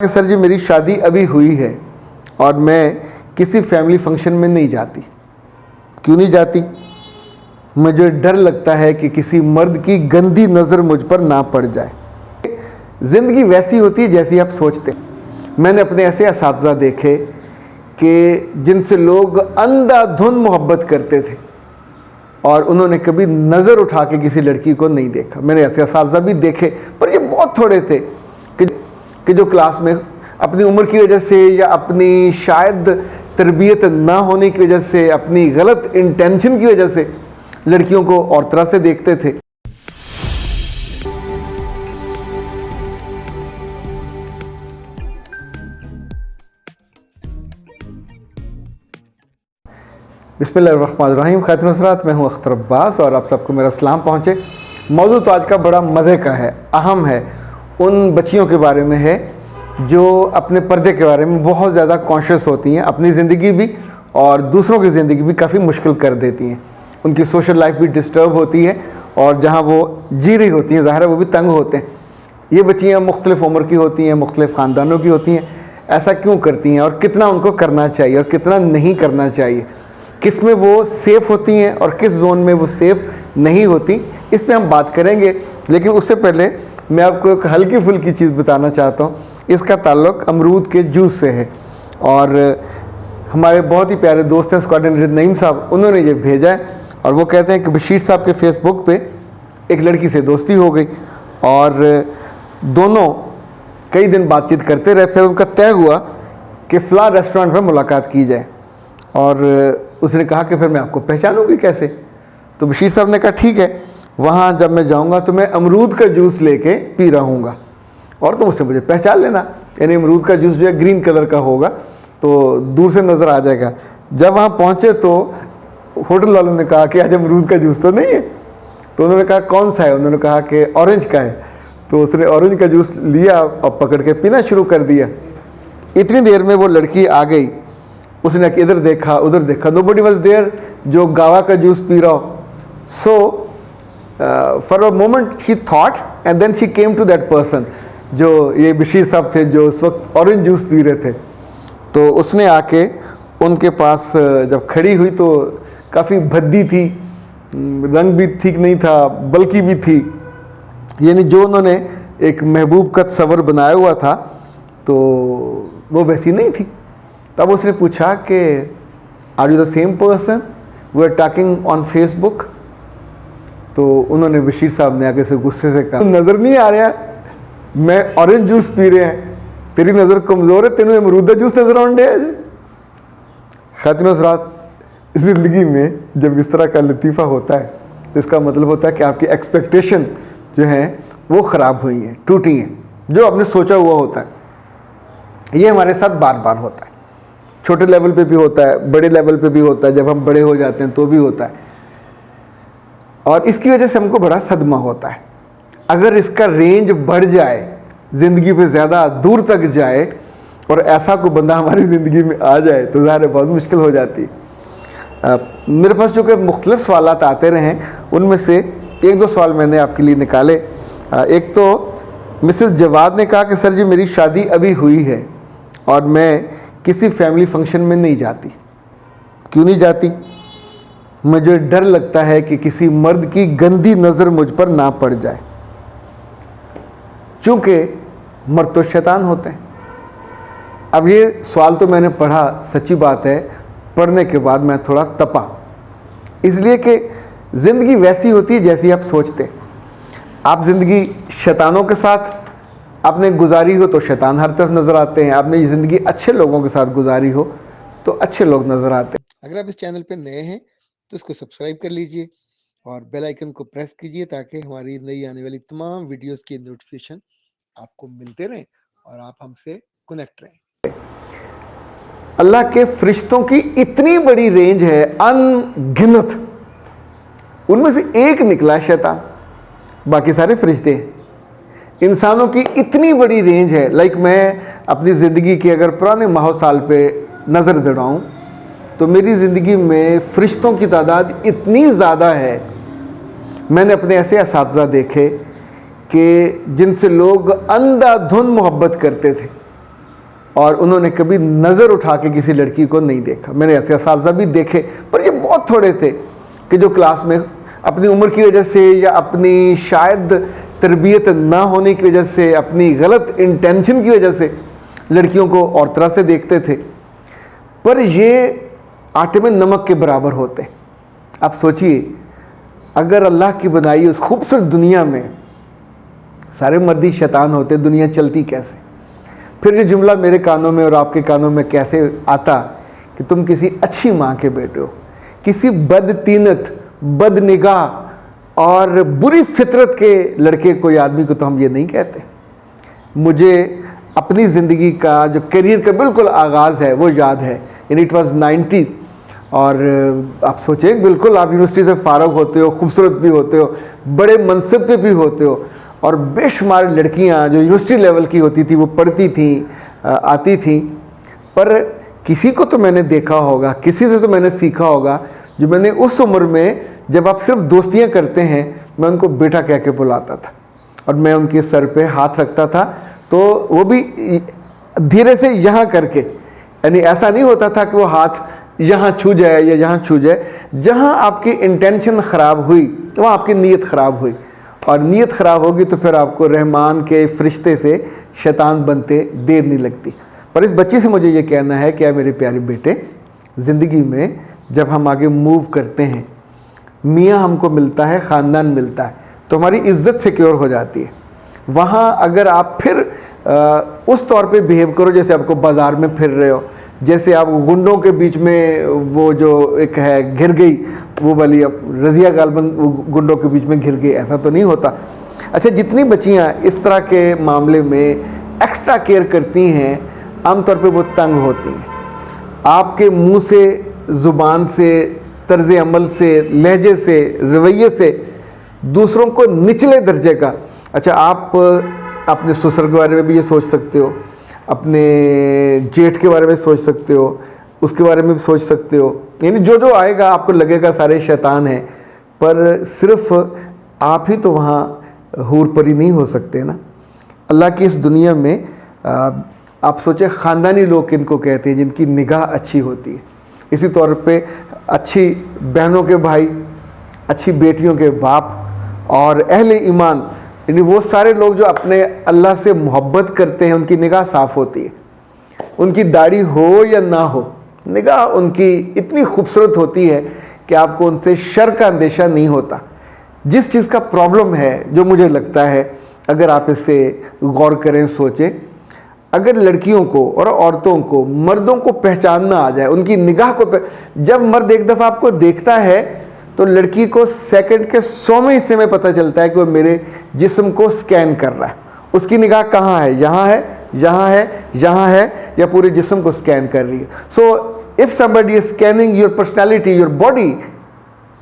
Sir जी मेरी शादी अभी हुई है और मैं किसी फैमिली फंक्शन में नहीं जाती। क्यों नहीं जाती? मुझे डर लगता है कि किसी मर्द की गंदी नज़र मुझ पर ना पड़ जाए। ज़िंदगी वैसी होती है जैसी आप सोचते हैं। मैंने अपने ऐसे असातिज़ा देखे कि जिनसे लोग अंधाधुंध मोहब्बत करते थे और उन्होंने कभी नज़र उठा के किसी लड़की को नहीं देखा। मैंने ऐसे असातिज़ा भी देखे, पर ये बहुत थोड़े थे कि जो क्लास में अपनी उम्र की वजह से या अपनी शायद तरबियत ना होने की वजह से, अपनी गलत इंटेंशन की वजह से लड़कियों को और तरह से देखते थे। बिस्मिल्लाहिर्रहमानिर्रहीम। खातिन हज़रात, मैं हूँ अख्तर अब्बास और आप सबको मेरा सलाम पहुँचे। मौजूद तो आज का बड़ा मज़े का है, अहम है, उन बच्चियों के बारे में है जो अपने पर्दे के बारे में बहुत ज़्यादा कॉन्शियस होती हैं, अपनी ज़िंदगी भी और दूसरों की ज़िंदगी भी काफ़ी मुश्किल कर देती हैं। उनकी सोशल लाइफ भी डिस्टर्ब होती है और जहाँ वो जी रही होती हैं ज़ाहिर है वो भी तंग होते हैं। ये बच्चियाँ मुख्तलिफ़ उम्र की होती हैं, मुख्तलिफ़ ख़ानदानों की होती हैं। ऐसा क्यों करती हैं और कितना उनको करना चाहिए और कितना नहीं करना चाहिए, किस में वो सेफ़ होती हैं और किस जोन में वो सेफ़ नहीं होती, इस पे हम बात करेंगे। लेकिन उससे पहले मैं आपको एक हल्की फुल्की चीज़ बताना चाहता हूँ। इसका ताल्लुक़ अमरूद के जूस से है और हमारे बहुत ही प्यारे दोस्त हैं कोऑर्डिनेटर नईम साहब, उन्होंने ये भेजा है और वो कहते हैं कि बशीर साहब के फेसबुक पे एक लड़की से दोस्ती हो गई और दोनों कई दिन बातचीत करते रहे। फिर उनका तय हुआ कि फ़लाँ रेस्टोरेंट में मुलाकात की जाए और उसने कहा कि फिर मैं आपको पहचानूंगी कैसे। तो बशीर साहब ने कहा ठीक है, वहाँ जब मैं जाऊँगा तो मैं अमरूद का जूस लेके पी रहूँगा और तुम उससे मुझे पहचान लेना। यानी अमरूद का जूस जो है ग्रीन कलर का होगा तो दूर से नज़र आ जाएगा। जब वहाँ पहुँचे तो होटल वालों ने कहा कि आज अमरूद का जूस तो नहीं है। तो उन्होंने कहा कौन सा है? उन्होंने कहा कि ऑरेंज का है। तो उसने ऑरेंज का जूस लिया और पकड़ के पीना शुरू कर दिया। इतनी देर में वो लड़की आ गई, उसने इधर देखा उधर देखा, नोबडी वाज देयर जो गावा का जूस पी रहा हो। So for a moment she thought and then she came to that person, जो ये बशीर साहब थे जो उस वक्त ऑरेंज जूस पी रहे थे। तो उसने आके उनके पास जब खड़ी हुई तो काफ़ी भद्दी थी, रंग भी ठीक नहीं था, बल्कि भी थी, यानी जो उन्होंने एक महबूब का तस्वर बनाया हुआ था तो वो वैसी नहीं थी। तब उसने पूछा कि are you the same person we are talking on Facebook? तो उन्होंने बशीर साहब ने आगे से गुस्से से कहा, नज़र नहीं आ रहा मैं ऑरेंज जूस पी रहे हैं, तेरी नज़र कमज़ोर है, तेनों अमरूदा जूस नज़र आने आज। खातिन हज़रात, ज़िंदगी में जब इस तरह का लतीफ़ा होता है तो इसका मतलब होता है कि आपकी एक्सपेक्टेशन जो है वो ख़राब हुई हैं, टूटी हैं। जो आपने सोचा हुआ होता है ये हमारे साथ बार बार होता है। छोटे लेवल पे भी होता है, बड़े लेवल पे भी होता है, जब हम बड़े हो जाते हैं तो भी होता है और इसकी वजह से हमको बड़ा सदमा होता है। अगर इसका रेंज बढ़ जाए, ज़िंदगी पे ज़्यादा दूर तक जाए और ऐसा कोई बंदा हमारी ज़िंदगी में आ जाए तो ज़ाहिर है बहुत मुश्किल हो जाती है। मेरे पास जो कि मुख्तलिफ़ सवालात आते रहे हैं उनमें से एक दो सवाल मैंने आपके लिए निकाले। एक तो मिसेस जवाद ने कहा कि सर जी मेरी शादी अभी हुई है और मैं किसी फैमिली फंक्शन में नहीं जाती। क्यों नहीं जाती? मुझे डर लगता है कि किसी मर्द की गंदी नज़र मुझ पर ना पड़ जाए, चूँकि मर्द तो शैतान होते हैं। अब ये सवाल तो मैंने पढ़ा, सच्ची बात है, पढ़ने के बाद मैं थोड़ा तपा, इसलिए कि ज़िंदगी वैसी होती है जैसी आप सोचते हैं। आप ज़िंदगी शैतानों के साथ आपने गुजारी हो तो शैतान हर तरफ नज़र आते हैं, आपने ज़िंदगी अच्छे लोगों के साथ गुजारी हो तो अच्छे लोग नज़र आते हैं। अगर आप इस चैनल पर नए हैं तो इसको सब्सक्राइब कर लीजिए और बेल आइकन को प्रेस कीजिए ताकि हमारी नई आने वाली तमाम वीडियोस की नोटिफिकेशन आपको मिलते रहें और आप हमसे कनेक्ट रहें। अल्लाह के फरिश्तों की इतनी बड़ी रेंज है, अनगिनत, उनमें से एक निकला शैतान, बाकी सारे फरिश्ते हैं। इंसानों की इतनी बड़ी रेंज है, लाइक मैं अपनी ज़िंदगी के अगर पुराने माह साल पे नज़र दौड़ाऊँ तो मेरी ज़िंदगी में फरिश्तों की तादाद इतनी ज़्यादा है। मैंने अपने ऐसे असातिज़ा देखे कि जिनसे लोग अंधाधुंध मोहब्बत करते थे और उन्होंने कभी नज़र उठा के किसी लड़की को नहीं देखा। मैंने ऐसे असातिज़ा भी देखे, पर ये बहुत थोड़े थे कि जो क्लास में अपनी उम्र की वजह से या अपनी शायद तरबियत ना होने की वजह से, अपनी गलत इंटेंशन की वजह से लड़कियों को और तरह से देखते थे। पर ये आटे में नमक के बराबर होते। आप सोचिए, अगर अल्लाह की बनाई उस खूबसूरत दुनिया में सारे मर्दी शैतान होते, दुनिया चलती कैसे? फिर ये जुमला मेरे कानों में और आपके कानों में कैसे आता कि तुम किसी अच्छी माँ के बेटे हो, किसी बदतीनत, बदनिगाह और बुरी फितरत के लड़के को या आदमी को तो हम ये नहीं कहते। मुझे अपनी ज़िंदगी का जो करियर का बिल्कुल आगाज़ है वो याद है, यानी इट वाज 90। और आप सोचें, बिल्कुल आप यूनिवर्सिटी से फ़ारग होते हो, खूबसूरत भी होते हो, बड़े मनसब पे भी होते हो, और बेशुमार लड़कियां जो यूनिवर्सिटी लेवल की होती थी वो पढ़ती थी, आती थी। पर किसी को तो मैंने देखा होगा, किसी से तो मैंने सीखा होगा, जो मैंने उस उम्र में जब आप सिर्फ दोस्तियां करते हैं, मैं उनको बेटा कह के बुलाता था और मैं उनके सर पे हाथ रखता था, तो वो भी धीरे से यहाँ करके, यानी ऐसा नहीं होता था कि वो हाथ यहाँ छू जाए या यहाँ छू जाए। जहाँ आपकी इंटेंशन ख़राब हुई वहाँ आपकी नीयत ख़राब हुई, और नीयत ख़राब होगी तो फिर आपको रहमान के फरिश्ते से शैतान बनते देर नहीं लगती। पर इस बच्ची से मुझे ये कहना है कि मेरे प्यारे बेटे, ज़िंदगी में जब हम आगे मूव करते हैं, मियाँ हमको मिलता है, ख़ानदान मिलता है, तो हमारी इज़्ज़त सिक्योर हो जाती है। वहाँ अगर आप फिर उस तौर पे बिहेव करो जैसे आपको बाज़ार में फिर रहे हो, जैसे आप गुंडों के बीच में, वो जो एक है घिर गई वो वाली, अब रज़िया गालबन गुंडों के बीच में घिर गई, ऐसा तो नहीं होता। अच्छा, जितनी बच्चियाँ इस तरह के मामले में एक्स्ट्रा केयर करती हैं, आमतौर पे वो तंग होती हैं। आपके मुंह से, ज़ुबान से, तर्ज़ अमल से, लहजे से, रवैये से दूसरों को निचले दर्जे का। अच्छा, आप अपने ससुर के बारे में भी ये सोच सकते हो, अपने जेठ के बारे में सोच सकते हो, उसके बारे में भी सोच सकते हो, यानी जो जो आएगा आपको लगेगा सारे शैतान हैं, पर सिर्फ आप ही तो वहाँ हूर परी नहीं हो सकते ना। अल्लाह की इस दुनिया में आप सोचें, ख़ानदानी लोग किनको कहते हैं, जिनकी निगाह अच्छी होती है। इसी तौर पे अच्छी बहनों के भाई, अच्छी बेटियों के बाप और अहले ईमान, यानी वो सारे लोग जो अपने अल्लाह से मोहब्बत करते हैं, उनकी निगाह साफ़ होती है। उनकी दाढ़ी हो या ना हो, निगाह उनकी इतनी खूबसूरत होती है कि आपको उनसे शर का अंदेशा नहीं होता। जिस चीज़ का प्रॉब्लम है, जो मुझे लगता है, अगर आप इससे गौर करें, सोचें, अगर लड़कियों को और औरतों को, मर्दों को पहचानना आ जाए, उनकी निगाह को जब मर्द एक दफ़ा आपको देखता है तो लड़की को सेकंड के 100वें हिस्से में पता चलता है कि वो मेरे जिस्म को स्कैन कर रहा है। उसकी निगाह कहाँ है? यहाँ है, यहाँ है, यहाँ है, या पूरे जिस्म को स्कैन कर रही है। So if somebody is scanning your personality, your body,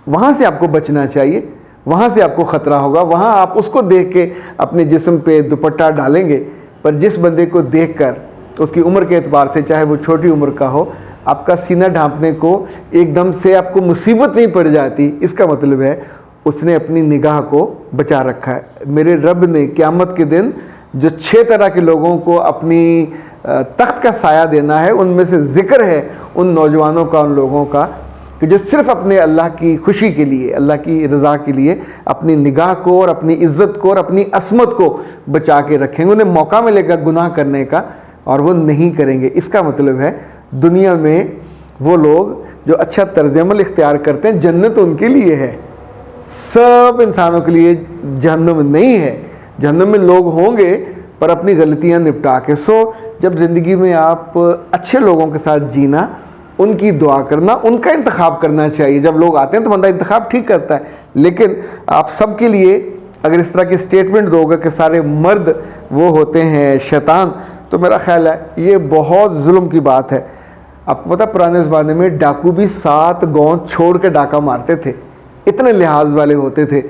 वहाँ से आपको बचना चाहिए, वहाँ से आपको ख़तरा होगा। वहाँ आप उसको देख के अपने जिस्म पे दुपट्टा डालेंगे, पर जिस बंदे को देखकर उसकी उम्र के एतबार से, चाहे वो छोटी उम्र का हो, आपका सीना ढांपने को एकदम से आपको मुसीबत नहीं पड़ जाती, इसका मतलब है उसने अपनी निगाह को बचा रखा है। मेरे रब ने क़यामत के दिन जो 6 तरह के लोगों को अपनी तख्त का साया देना है, उनमें से ज़िक्र है उन नौजवानों का, उन लोगों का कि जो सिर्फ़ अपने अल्लाह की खुशी के लिए, अल्लाह की रज़ा के लिए अपनी निगाह को और अपनी इज़्ज़त को और अपनी असमत को बचा के रखेंगे। उन्हें मौका मिलेगा गुनाह करने का और वो नहीं करेंगे। इसका मतलब है दुनिया में वो लोग जो अच्छा तर्ज़ अमल इख्तियार करते हैं, जन्नत उनके लिए है, सब इंसानों के लिए जहन्नुम नहीं है। जहन्नुम में लोग होंगे पर अपनी गलतियां निपटा के। सो जब ज़िंदगी में आप अच्छे लोगों के साथ जीना, उनकी दुआ करना, उनका इंतखाब करना चाहिए। जब लोग आते हैं तो बंदा इंतखाब ठीक करता है, लेकिन आप सब के लिए अगर इस तरह की स्टेटमेंट दोगे कि सारे मर्द वो होते हैं शैतान, तो मेरा ख्याल है ये बहुत जुल्म की बात है। आपको पता, पुराने ज़माने में डाकू भी 7 गाँव छोड़ के डाका मारते थे, इतने लिहाज वाले होते थे।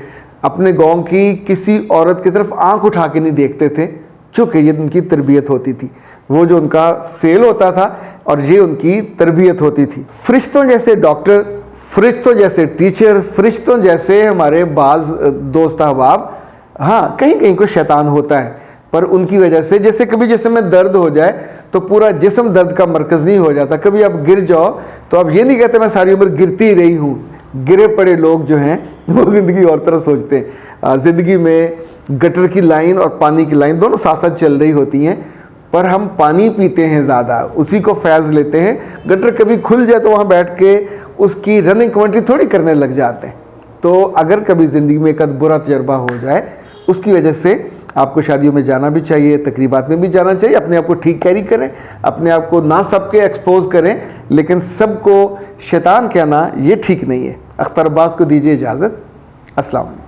अपने गाँव की किसी औरत की तरफ आंख उठा के नहीं देखते थे, चूँकि ये उनकी तरबियत होती थी। वो जो उनका फेल होता था और ये उनकी तरबियत होती थी। फरिश्तों जैसे डॉक्टर, फरिश्तों जैसे टीचर, फरिश्तों जैसे हमारे बाज़ दोस्त अहबाब, हाँ कहीं कहीं को शैतान होता है, पर उनकी वजह से जैसे में दर्द हो जाए तो पूरा जिस्म दर्द का मरकज़ नहीं हो जाता। कभी आप गिर जाओ तो आप ये नहीं कहते मैं सारी उम्र गिरती ही रही हूँ। गिरे पड़े लोग जो हैं वो ज़िंदगी और तरह सोचते हैं। ज़िंदगी में गटर की लाइन और पानी की लाइन दोनों साथ साथ चल रही होती हैं, पर हम पानी पीते हैं ज़्यादा, उसी को फैज़ लेते हैं। गटर कभी खुल जाए तो वहाँ बैठ के उसकी रनिंग कमेंट्री थोड़ी करने लग जाते हैं। तो अगर कभी ज़िंदगी में एक बुरा तजर्बा हो जाए, उसकी वजह से आपको शादियों में जाना भी चाहिए, तकरीबात में भी जाना चाहिए। अपने आप को ठीक कैरी करें, अपने आप को ना सबके एक्सपोज करें, लेकिन सबको शैतान कहना ये ठीक नहीं है। अख्तर अब्बास को दीजिए इजाज़त। अस्सलाम वालेकुम।